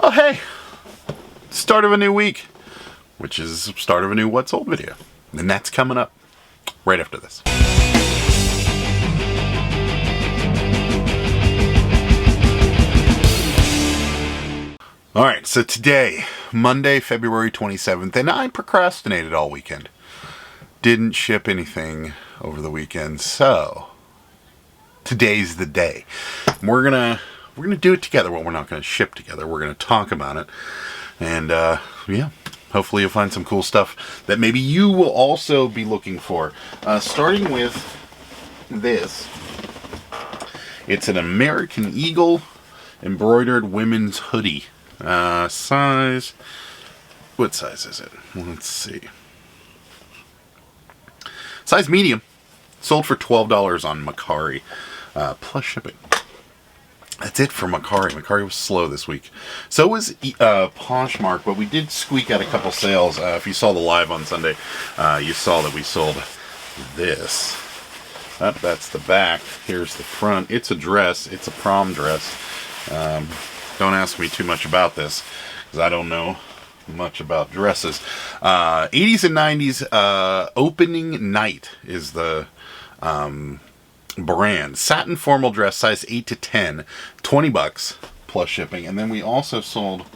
Oh hey, start of a new week, which is start of a new What's Old video. And that's coming up right after this. Alright, so today, Monday, February 27th, and I procrastinated all weekend. Didn't ship anything over the weekend, so today's the day. We're gonna do it together. Well, we're not gonna ship together. We're gonna talk about it, and yeah, hopefully you'll find some cool stuff that maybe you will also be looking for. Starting with this, it's an American Eagle embroidered women's hoodie. Size. What size is it? Let's see. Size medium. Sold for $12 on MIckie, plus shipping. That's it for MIckie. MIckie was slow this week. So was Poshmark, but we did squeak out a couple sales. If you saw the live on Sunday, you saw that we sold this. That's the back. Here's the front. It's a dress. It's a prom dress. Don't ask me too much about this, because I don't know much about dresses. 80s and 90s opening night is the brand. Satin formal dress, size 8 to 10, $20 plus shipping. And then we also sold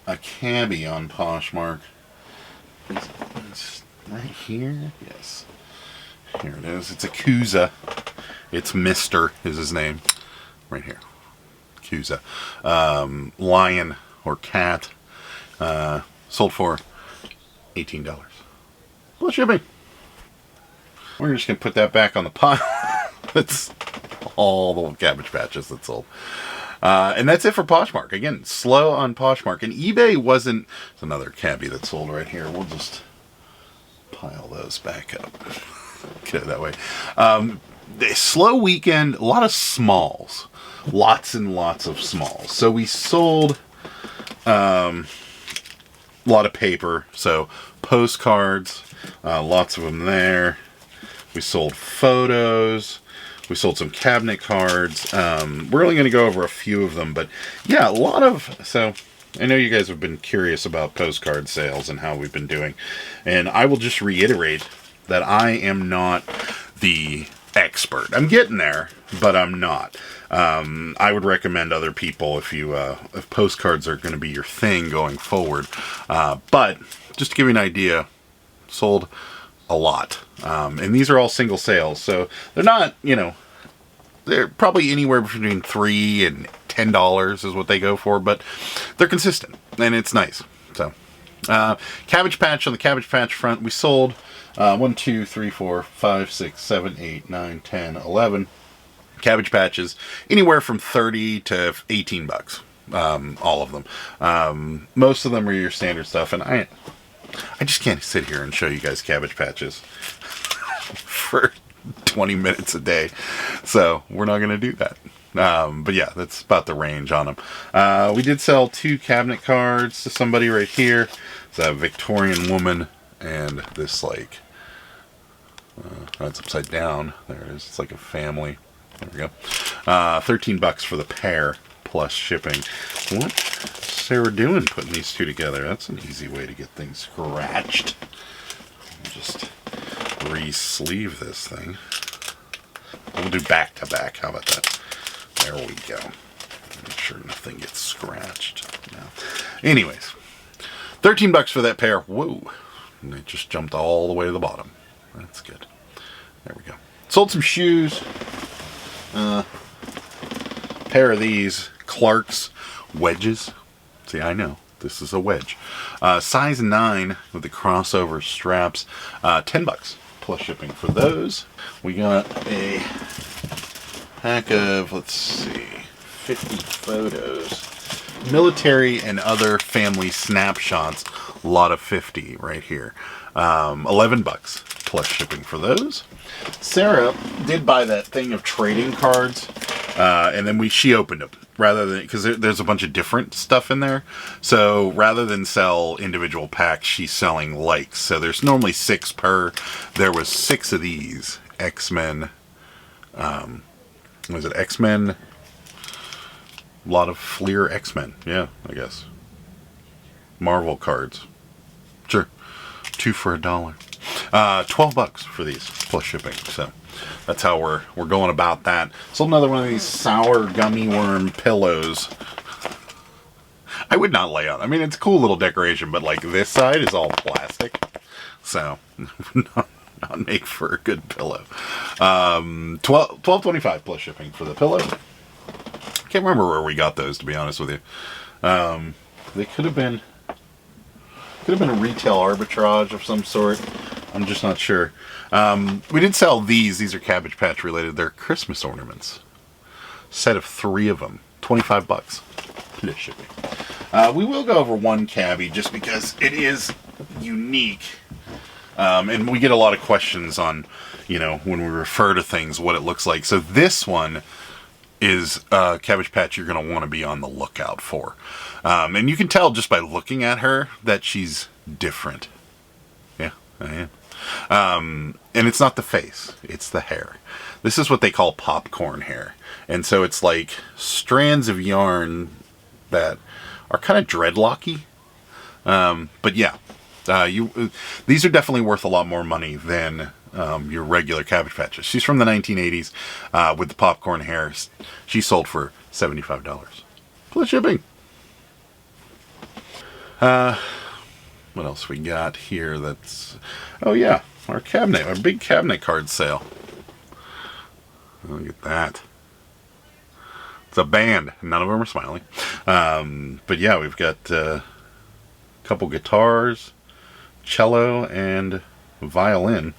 a cabbie on Poshmark. It's right here. Yes, here it is. It's a Kuza. It's Mister is his name. Right here. Kuza. Lion or cat. Sold for $18 plus shipping. We're just gonna put that back on the pile. That's all the Cabbage Patches that sold. And that's it for Poshmark. Again, slow on Poshmark. And eBay wasn't... It's another cabbie that sold right here. We'll just pile those back up. Get it that way. Slow weekend. A lot of smalls. Lots and lots of smalls. So we sold a lot of paper. So postcards. Lots of them there. We sold photos. We sold some cabinet cards. We're only going to go over a few of them, but yeah, a lot of... So I know you guys have been curious about postcard sales and how we've been doing. And I will just reiterate that I am not the expert. I'm getting there, but I'm not. I would recommend other people if postcards are going to be your thing going forward. But just to give you an idea, sold a lot. And these are all single sales, so they're not, they're probably anywhere between $3 and $10 is what they go for, but they're consistent, and it's nice. So, Cabbage Patch, on the Cabbage Patch front, we sold 1, 2, 3, 4, 5, 6, 7, 8, 9, 10, 11 Cabbage Patches, anywhere from $30 to $18, all of them. Most of them are your standard stuff, and I just can't sit here and show you guys Cabbage Patches for 20 minutes a day. So we're not going to do that. But yeah, that's about the range on them. We did sell 2 cabinet cards to somebody right here. It's a Victorian woman and this like, it's upside down. There it is. It's like a family. There we go. $13 for the pair plus shipping. What's Sarah doing putting these two together? That's an easy way to get things scratched. Just re-sleeve this thing. We'll do back to back. How about that? There we go. Make sure nothing gets scratched. No. Anyways, $13 for that pair. Whoa. And it just jumped all the way to the bottom. That's good. There we go. Sold some shoes. Pair of these Clark's wedges. See, I know. This is a wedge. Size 9 with the crossover straps. $10 plus shipping for those. We got a pack of, let's see, 50 photos. Military and other family snapshots. A lot of 50 right here. $11 plus shipping for those. Sarah did buy that thing of trading cards, and then she opened them rather than, because there's a bunch of different stuff in there. So rather than sell individual packs, she's selling likes. So there's normally 6 per. There was 6 of these X-Men. Was it X-Men? A lot of Fleer X-Men. Yeah, I guess. Marvel cards. Sure. 2 for $1. $12 for these plus shipping. So that's how we're going about that. Sold another one of these sour gummy worm pillows. I would not lay on. I mean, it's a cool little decoration, but like this side is all plastic, so not make for a good pillow. $12.25 plus shipping for the pillow. Can't remember where we got those, to be honest with you. They could have been a retail arbitrage of some sort. I'm just not sure. We did sell these. These are Cabbage Patch related. They're Christmas ornaments. Set of 3 of them. $25 plus shipping. We will go over one cabbie just because it is unique. And we get a lot of questions on, when we refer to things, what it looks like. So this one is Cabbage Patch you're going to want to be on the lookout for. And you can tell just by looking at her that she's different. Yeah, I am. And it's not the face, it's the hair. This is what they call popcorn hair. And so it's like strands of yarn that are kind of dreadlocky. But yeah, these are definitely worth a lot more money than your regular Cabbage Patches. She's from the 1980s with the popcorn hair. She sold for $75 plus shipping. What else we got here? Oh yeah, our big cabinet card sale. Look at that. It's a band. None of them are smiling. But yeah, we've got a couple guitars, cello, and violin.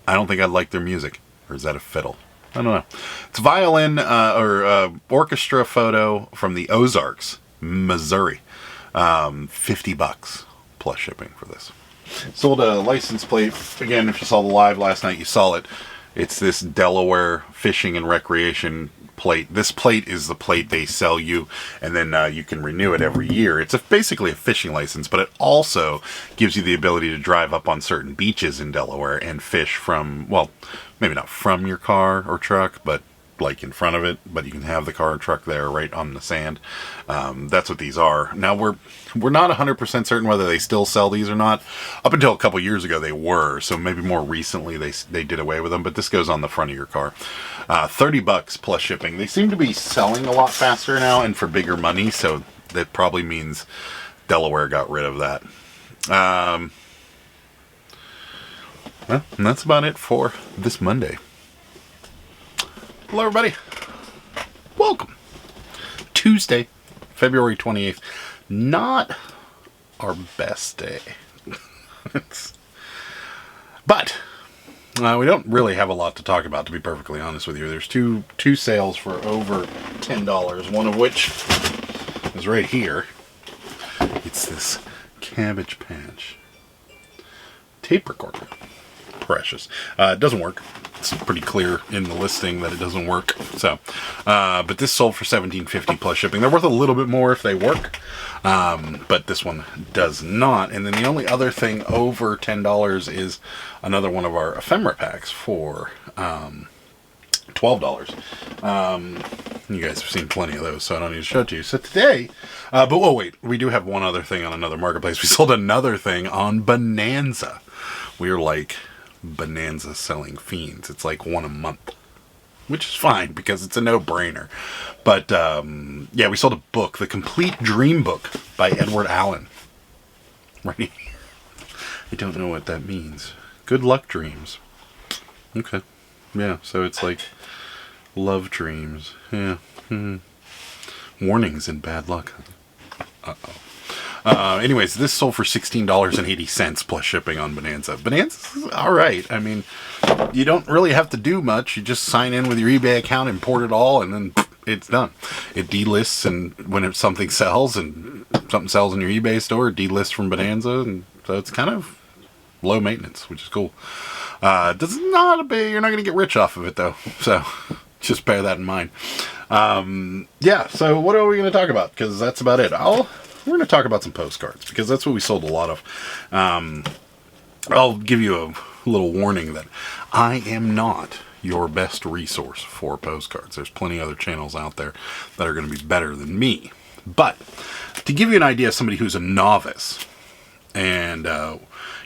I don't think I'd like their music. Or is that a fiddle? I don't know. It's violin or orchestra photo from the Ozarks, Missouri. $50 plus shipping for this. Sold a license plate. Again, if you saw the live last night, you saw it. It's this Delaware Fishing and Recreation plate. This plate is the plate they sell you, and then you can renew it every year. It's basically a fishing license, but it also gives you the ability to drive up on certain beaches in Delaware and fish from, well, maybe not from your car or truck, but like in front of it, but you can have the car and truck there right on the sand. That's what these are. Now we're not 100% certain whether they still sell these or not. Up until a couple years ago they were, so maybe more recently they did away with them, but this goes on the front of your car. $30 plus shipping. They seem to be selling a lot faster now and for bigger money, so that probably means Delaware got rid of that. Well, and that's about it for this Monday. Hello everybody, welcome. Tuesday, February 28th, not our best day, but we don't really have a lot to talk about, to be perfectly honest with you. There's two sales for over $10, one of which is right here. It's this Cabbage Patch tape recorder. Precious. It doesn't work. It's pretty clear in the listing that it doesn't work. So, but this sold for $17.50 plus shipping. They're worth a little bit more if they work, but this one does not. And then the only other thing over $10 is another one of our ephemera packs for $12. You guys have seen plenty of those, so I don't need to show it to you. So today, but wait, we do have one other thing on another marketplace. We sold another thing on Bonanza. We are like Bonanza selling fiends. It's like one a month, which is fine because it's a no-brainer. But yeah, we sold a book, The Complete Dream Book by Edward Allen. Right? I don't know what that means. Good luck dreams. Okay. Yeah, so it's like love dreams. Yeah. Warnings and bad luck. Anyways, this sold for $16.80 plus shipping on Bonanza. Bonanza's alright. I mean, you don't really have to do much. You just sign in with your eBay account, import it all, and then it's done. It delists, and when something sells, and something sells in your eBay store, it delists from Bonanza, and so it's kind of low maintenance, which is cool. Does not you're not going to get rich off of it, though, so just bear that in mind. Yeah, so what are we going to talk about? Because that's about it. We're going to talk about some postcards, because that's what we sold a lot of. I'll give you a little warning that I am not your best resource for postcards. There's plenty of other channels out there that are going to be better than me. But to give you an idea of somebody who's a novice and,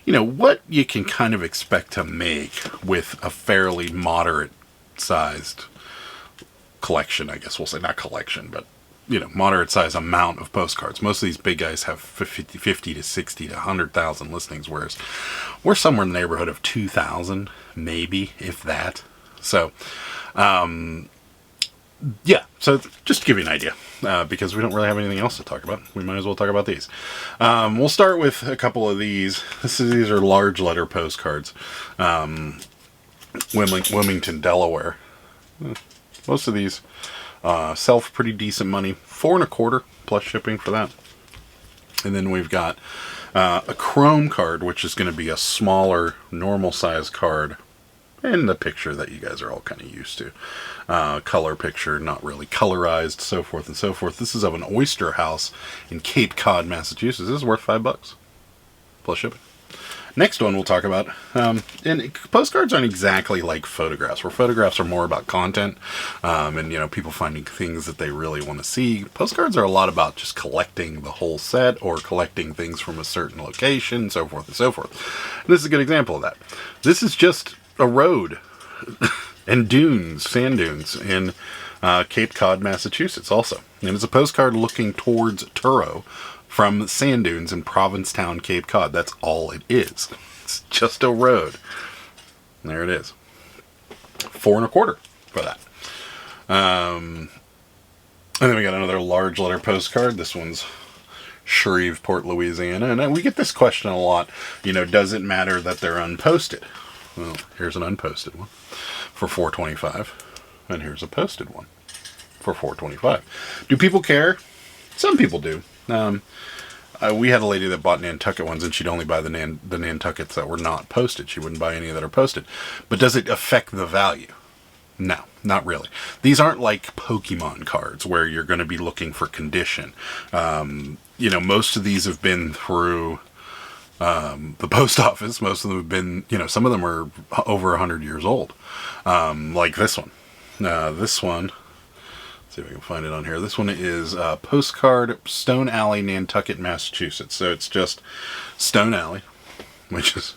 you know, what you can kind of expect to make with a fairly moderate sized collection, I guess we'll say, not collection, but, you know, moderate size amount of postcards. Most of these big guys have 50 to 60 to 100,000 listings, whereas we're somewhere in the neighborhood of 2,000, maybe, if that. So, yeah, so just to give you an idea, because we don't really have anything else to talk about, we might as well talk about these. We'll start with a couple of these. These are large letter postcards. Wilmington, Delaware. Most of these sell for pretty decent money. $4.25 plus shipping for that. And then we've got a chrome card, which is going to be a smaller, normal size card. And the picture that you guys are all kind of used to. Color picture, not really colorized, so forth and so forth. This is of an oyster house in Cape Cod, Massachusetts. This is worth $5 plus shipping. Next one we'll talk about, and postcards aren't exactly like photographs, where photographs are more about content, and, you know, people finding things that they really want to see. Postcards are a lot about just collecting the whole set, or collecting things from a certain location, so forth and so forth. And this is a good example of that. This is just a road and dunes, sand dunes in Cape Cod, Massachusetts also. And it's a postcard looking towards Truro from sand dunes in Provincetown, Cape Cod. That's all it is. It's just a road. And there it is. $4.25 for that. And then we got another large letter postcard. This one's Shreveport, Louisiana. And we get this question a lot. You know, does it matter that they're unposted? Well, here's an unposted one for $4.25. And here's a posted one for $4.25. Do people care? Some people do. We had a lady that bought Nantucket ones, and she'd only buy the Nantuckets that were not posted. She wouldn't buy any that are posted. But does it affect the value? No, not really. These aren't like Pokemon cards where you're going to be looking for condition. You know, most of these have been through the post office. Most of them have been, you know, some of them are over 100 years old. Like this one. This one, see if I can find it on here. This one is postcard Stone Alley, Nantucket, Massachusetts. So it's just Stone Alley, which is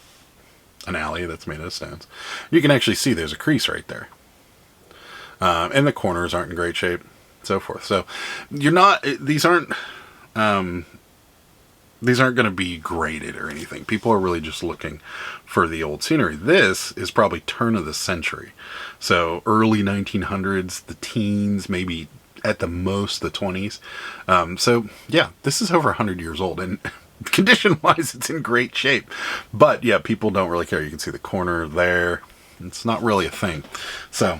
an alley that's made of stones. You can actually see there's a crease right there. And the corners aren't in great shape, so forth. So you're not, these aren't going to be graded or anything. People are really just looking for the old scenery. This is probably turn of the century. So early 1900s, the teens, maybe at the most the 20s. So yeah, this is over 100 years old, and condition-wise, it's in great shape. But yeah, people don't really care. You can see the corner there. It's not really a thing. So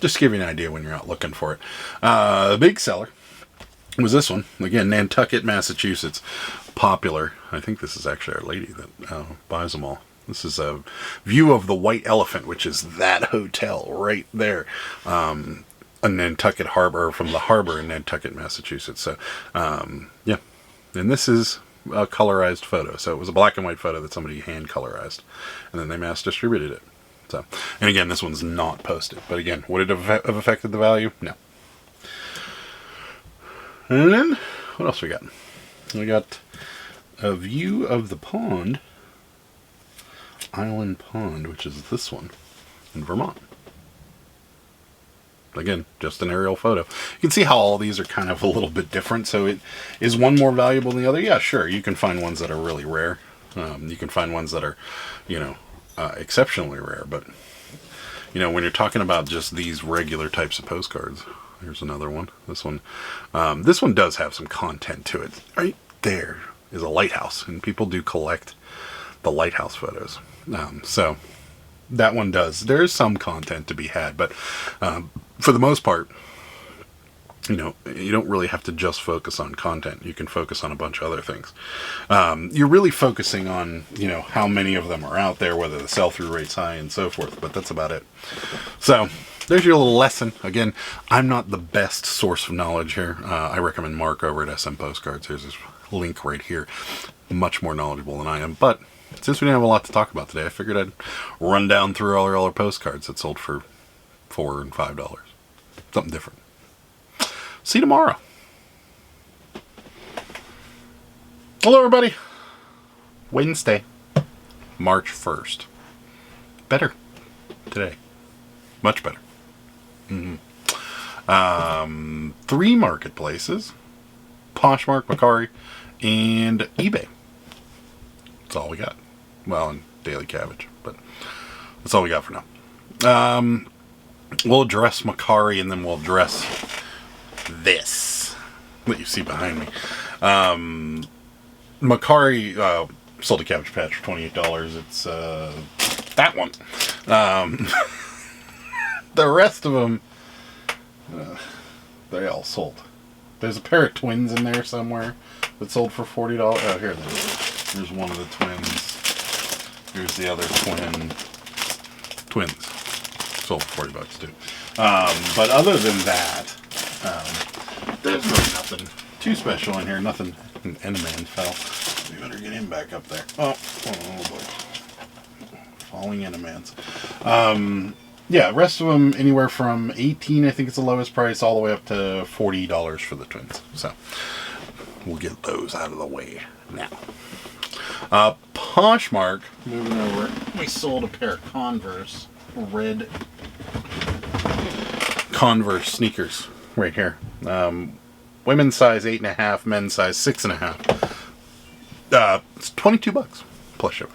just to give you an idea when you're out looking for it. The big seller was this one. Again, Nantucket, Massachusetts. Popular. I think this is actually our lady that buys them all. This is a view of the White Elephant, which is that hotel right there. A Nantucket harbor, from the harbor in Nantucket, Massachusetts. So, yeah. And this is a colorized photo. So it was a black and white photo that somebody hand colorized. And then they mass distributed it. So, and again, this one's not posted. But again, would it have affected the value? No. And then, what else we got? We got a view of the pond, Island Pond, which is this one in Vermont. Again, just an aerial photo. You can see how all these are kind of a little bit different. So is one more valuable than the other? Yeah, sure. You can find ones that are really rare. You can find ones that are, you know, exceptionally rare. But, you know, when you're talking about just these regular types of postcards, here's another one. This one does have some content to it. Right there is a lighthouse, and people do collect the lighthouse photos. So that one does. There is some content to be had, but for the most part, you know, you don't really have to just focus on content. You can focus on a bunch of other things. You're really focusing on, you know, how many of them are out there, whether the sell-through rate's high and so forth, but that's about it. So there's your little lesson. Again, I'm not the best source of knowledge here. I recommend Mark over at SM Postcards. Here's his link right here. Much more knowledgeable than I am, but since we didn't have a lot to talk about today, I figured I'd run down through all our postcards that sold for $4 and $5. Something different. See you tomorrow. Hello, everybody. Wednesday, March 1st. Better today. Much better. Three marketplaces: Poshmark, McCarry, and eBay. That's all we got. Well, and Daily Cabbage, but that's all we got for now. We'll address McCarry, and then we'll address this that you see behind me. McCarry sold a Cabbage Patch for $28. It's that one. The rest of them, they all sold. There's a pair of twins in there somewhere that sold for $40. Oh, here they are. Here's one of the twins. Here's the other twins. Sold for $40 too. But other than that, there's really nothing too special in here. Nothing. Enderman fell. We better get him back up there. Oh boy. Falling Endermans. Yeah, rest of them anywhere from $18, I think it's the lowest price, all the way up to $40 for the twins. So we'll get those out of the way now. Poshmark, moving over. We sold a pair of Converse, red Converse sneakers right here. Women's size 8.5, men's size 6.5. It's $22 plus shipping.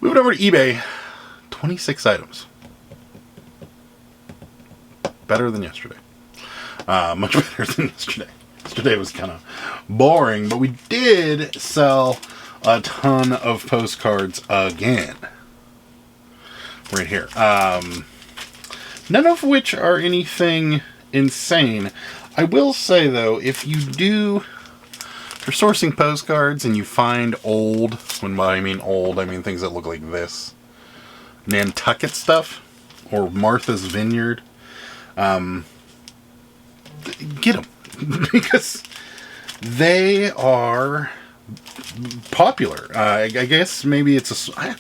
Moving over to eBay, 26 items. Better than yesterday. Much better than yesterday. Yesterday was kind of boring, but we did sell a ton of postcards again. Right here. None of which are anything insane. I will say, though, if you're sourcing postcards and you find old, when I mean old, I mean things that look like this, Nantucket stuff, or Martha's Vineyard, get them. Because they are popular. I guess maybe it's I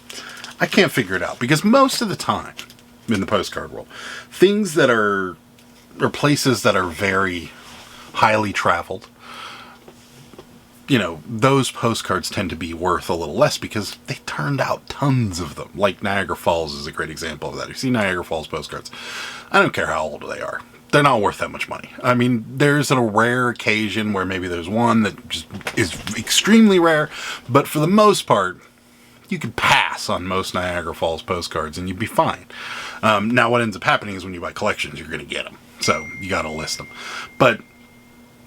can't figure it out. Because most of the time, in the postcard world, things that are places that are very highly traveled, those postcards tend to be worth a little less because they turned out tons of them. Like Niagara Falls is a great example of that. You see Niagara Falls postcards, I don't care how old they are. They're not worth that much money. I mean, there's a rare occasion where maybe there's one that just is extremely rare, but for the most part, you could pass on most Niagara Falls postcards and you'd be fine. Now, what ends up happening is when you buy collections, you're going to get them. So you got to list them. But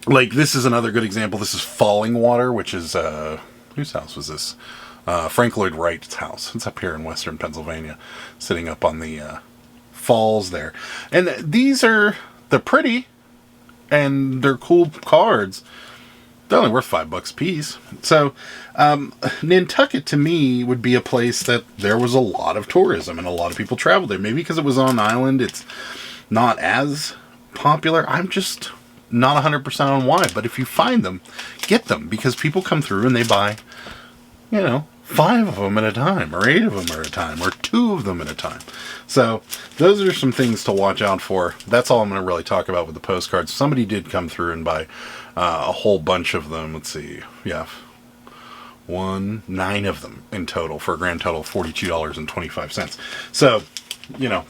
like, this is another good example. This is Falling Water, which is, whose house was this? Frank Lloyd Wright's house. It's up here in western Pennsylvania, sitting up on the falls there. And they're pretty, and they're cool cards. They're only worth $5 a piece. So, Nantucket to me would be a place that there was a lot of tourism and a lot of people traveled there. Maybe because it was on an island, it's not as popular. I'm just not 100% on why. But if you find them, get them, because people come through and they buy, 5 of them at a time, or 8 of them at a time, or 2 of them at a time. So those are some things to watch out for. That's all I'm going to really talk about with the postcards. Somebody did come through and buy a whole bunch of them. Let's see. Yeah. 9 of them in total for a grand total of $42.25. So,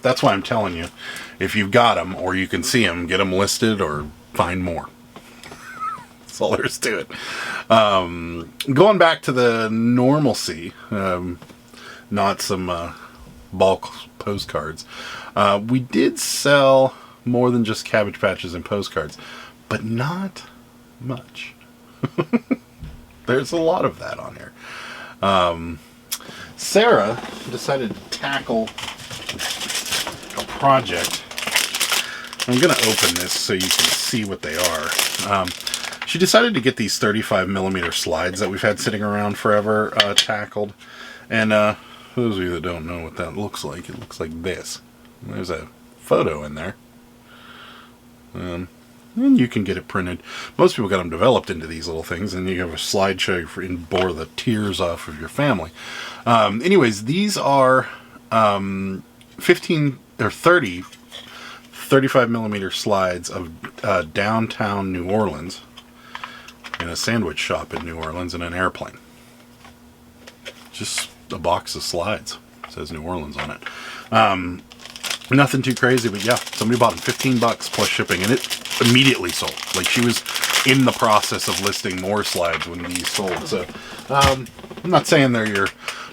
that's why I'm telling you, if you've got them or you can see them, get them listed or find more. That's all there is to it. Going back to the normalcy, not some bulk postcards. We did sell more than just Cabbage Patches and postcards, but not much. There's a lot of that on here. Sarah decided to tackle a project. I'm going to open this so you can see what they are. She decided to get these 35mm slides that we've had sitting around forever tackled. And those of you that don't know what that looks like, it looks like this. There's a photo in there. And you can get it printed. Most people got them developed into these little things, and you have a slideshow and bore the tears off of your family. Anyways, these are 35mm slides of downtown New Orleans. in a sandwich shop in New Orleans in an airplane. Just a box of slides. It says New Orleans on it. Nothing too crazy, but yeah, somebody bought them $15 plus shipping, and it immediately sold. Like, she was in the process of listing more slides when these sold. So I'm not saying they're your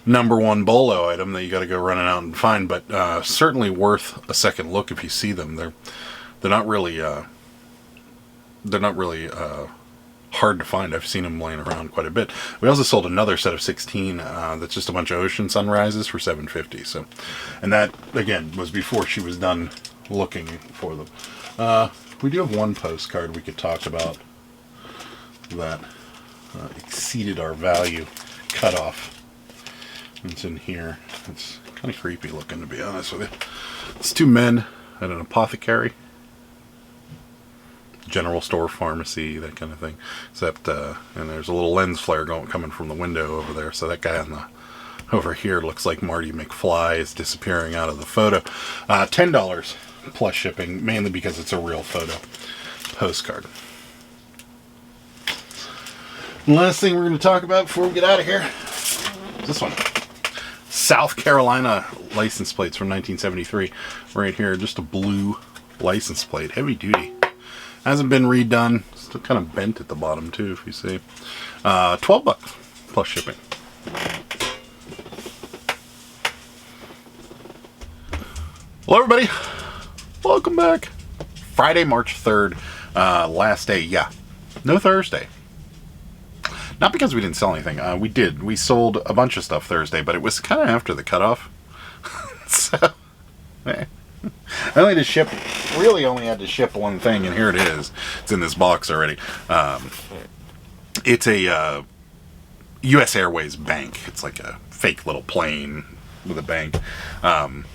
number one bolo item that you got to go running out and find, but certainly worth a second look if you see them. They're not really hard to find. I've seen them laying around quite a bit. We also sold another set of 16 that's just a bunch of ocean sunrises for $7.50. So, and that again was before she was done looking for them. We do have one postcard we could talk about that exceeded our value cutoff. It's in here. It's kind of creepy looking, to be honest with you. It's two men at an apothecary, general store, pharmacy, that kind of thing. Except, and there's a little lens flare coming from the window over there. So that guy over here looks like Marty McFly is disappearing out of the photo. $10 plus shipping, mainly because it's a real photo postcard. And last thing we're going to talk about before we get out of here is this one. South Carolina license plates from 1973. Right here, just a blue license plate, heavy duty. Hasn't been redone. Still kind of bent at the bottom too, if you see. $12 plus shipping. Hello everybody. Welcome back. Friday, March 3rd. Last day. Yeah. No Thursday. Not because we didn't sell anything. We did. We sold a bunch of stuff Thursday, but it was kind of after the cutoff. So, I really only had to ship one thing, and here it is. It's in this box already. It's a U.S. Airways bank. It's like a fake little plane with a bank.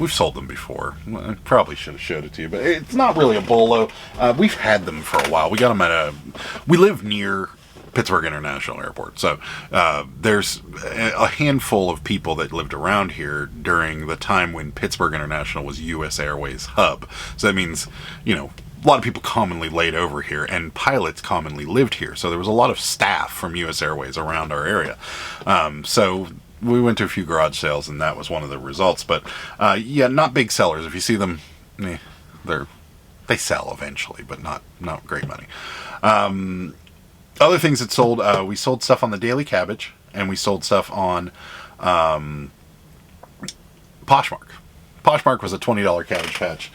We've sold them before. I probably should have showed it to you, but it's not really a bolo. We've had them for a while. We got them we live near Pittsburgh International Airport. So there's a handful of people that lived around here during the time when Pittsburgh International was U.S. Airways hub. So that means, a lot of people commonly laid over here, and pilots commonly lived here. So there was a lot of staff from U.S. Airways around our area. So we went to a few garage sales, and that was one of the results. But yeah, not big sellers. If you see them, they sell eventually, but not great money. Other things that sold, we sold stuff on the Daily Cabbage, and we sold stuff on Poshmark. Poshmark was a $20 Cabbage Patch.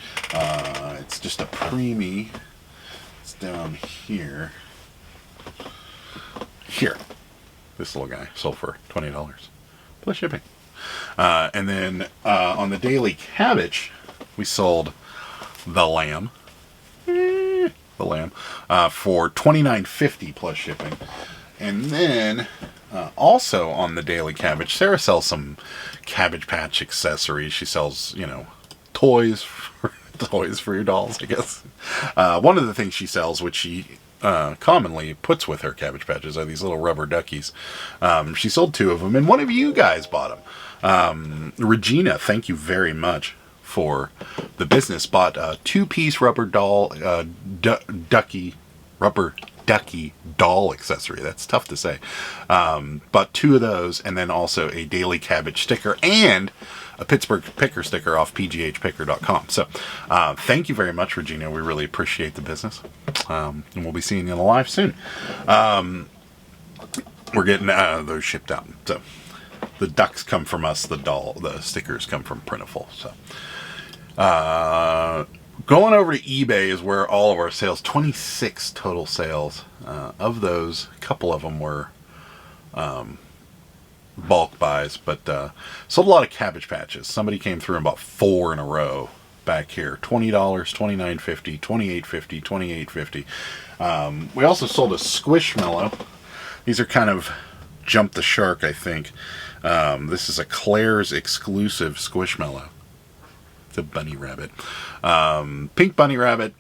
It's just a preemie. It's down here. Here. This little guy sold for $20 plus shipping. And then on the Daily Cabbage, we sold the lamb. For $29.50 plus shipping. And then also on the Daily Cabbage, Sarah sells some Cabbage Patch accessories. She sells, toys for your dolls, I guess. One of the things she sells, which she commonly puts with her Cabbage Patches, are these little rubber duckies. She sold 2 of them, and one of you guys bought them. Regina, thank you very much for the business, bought a 2-piece rubber ducky doll accessory. That's tough to say. Bought 2 of those, and then also a Daily Cabbage sticker and a Pittsburgh Picker sticker off pghpicker.com. So thank you very much, Regina. We really appreciate the business, and we'll be seeing you in the live soon. We're getting those shipped out. So the ducks come from us, the stickers come from Printful. So going over to eBay is where all of our sales, 26 total sales. Of those, a couple of them were bulk buys, but sold a lot of Cabbage Patches. Somebody came through and bought 4 in a row back here. $20, $29.50, $28.50, $28.50. We also sold a Squishmallow. These are kind of jump the shark, I think. This is a Claire's exclusive Squishmallow. It's a bunny rabbit. Pink bunny rabbit.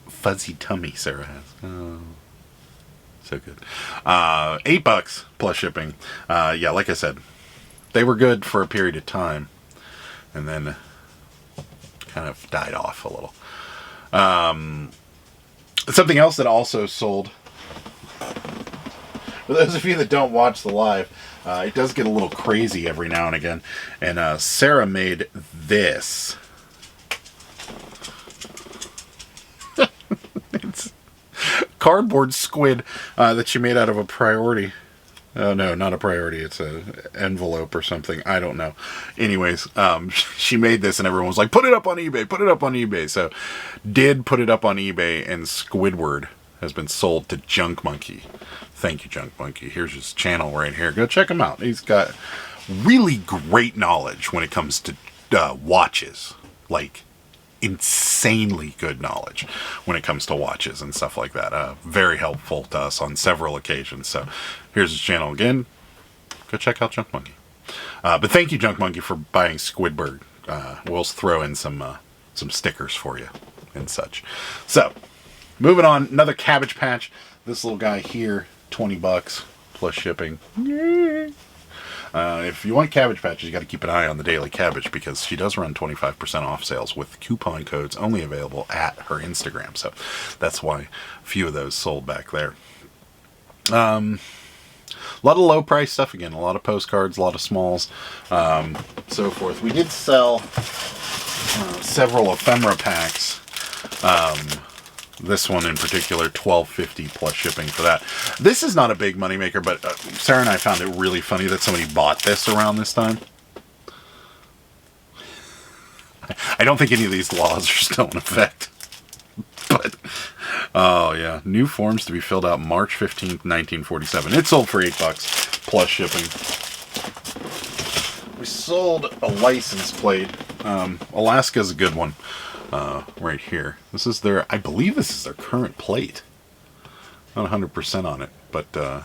Fuzzy tummy Sarah has. Oh, so good. $8 plus shipping. Yeah, like I said, they were good for a period of time, and then kind of died off a little. Something else that also sold For those of you that don't watch the live, it does get a little crazy every now and again. And Sarah made this. It's cardboard squid that she made out of a priority. Oh, no, not a priority. It's an envelope or something. I don't know. Anyways, she made this and everyone was like, put it up on eBay, put it up on eBay. So did put it up on eBay, and Squidward has been sold to Junk Monkey. Thank you, Junk Monkey. Here's his channel right here. Go check him out. He's got really great knowledge when it comes to watches. Like, insanely good knowledge when it comes to watches and stuff like that. Very helpful to us on several occasions. So here's his channel again. Go check out Junk Monkey. But thank you, Junk Monkey, for buying Squidward. We'll throw in some stickers for you and such. So moving on, another Cabbage Patch. This little guy here, $20 plus shipping. Yay. If you want Cabbage Patches, you got to keep an eye on the Daily Cabbage, because she does run 25% off sales with coupon codes only available at her Instagram. So that's why a few of those sold back there. A lot of low price stuff again, a lot of postcards, a lot of smalls, so forth. We did sell several ephemera packs. This one in particular, $12.50 plus shipping for that. This is not a big moneymaker, but Sarah and I found it really funny that somebody bought this around this time. I don't think any of these laws are still in effect. But, oh yeah, new forms to be filled out March 15th, 1947. It sold for $8 plus shipping. We sold a license plate. Alaska's a good one. Right here. This is their, I believe this is their current plate. Not 100% on it, but I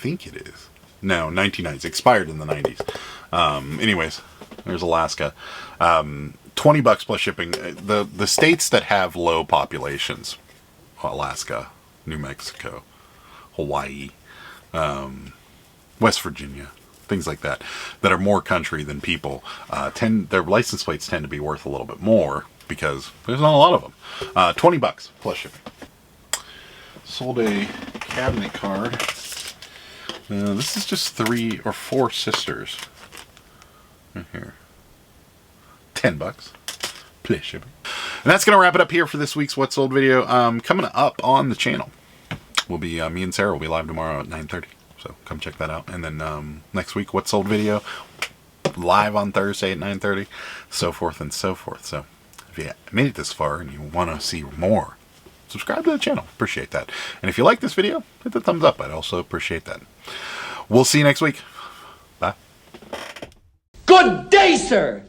think it is. No, 1990s. Expired in the 90s. Anyways, there's Alaska. $20 plus shipping. The states that have low populations, Alaska, New Mexico, Hawaii, West Virginia, things like that are more country than people, their license plates tend to be worth a little bit more, because there's not a lot of them. $20 plus shipping. Sold a cabinet card. This is just 3 or 4 sisters. Right here. $10 plus shipping. And that's going to wrap it up here for this week's What Sold video. Coming up on the channel will be me and Sarah will be live tomorrow at 9:30. So come check that out. And then next week, What Sold video live on Thursday at 9:30. So forth and so forth. So if you made it this far and you want to see more, subscribe to the channel. Appreciate that. And if you like this video, hit the thumbs up. I'd also appreciate that. We'll see you next week. Bye. Good day, sir!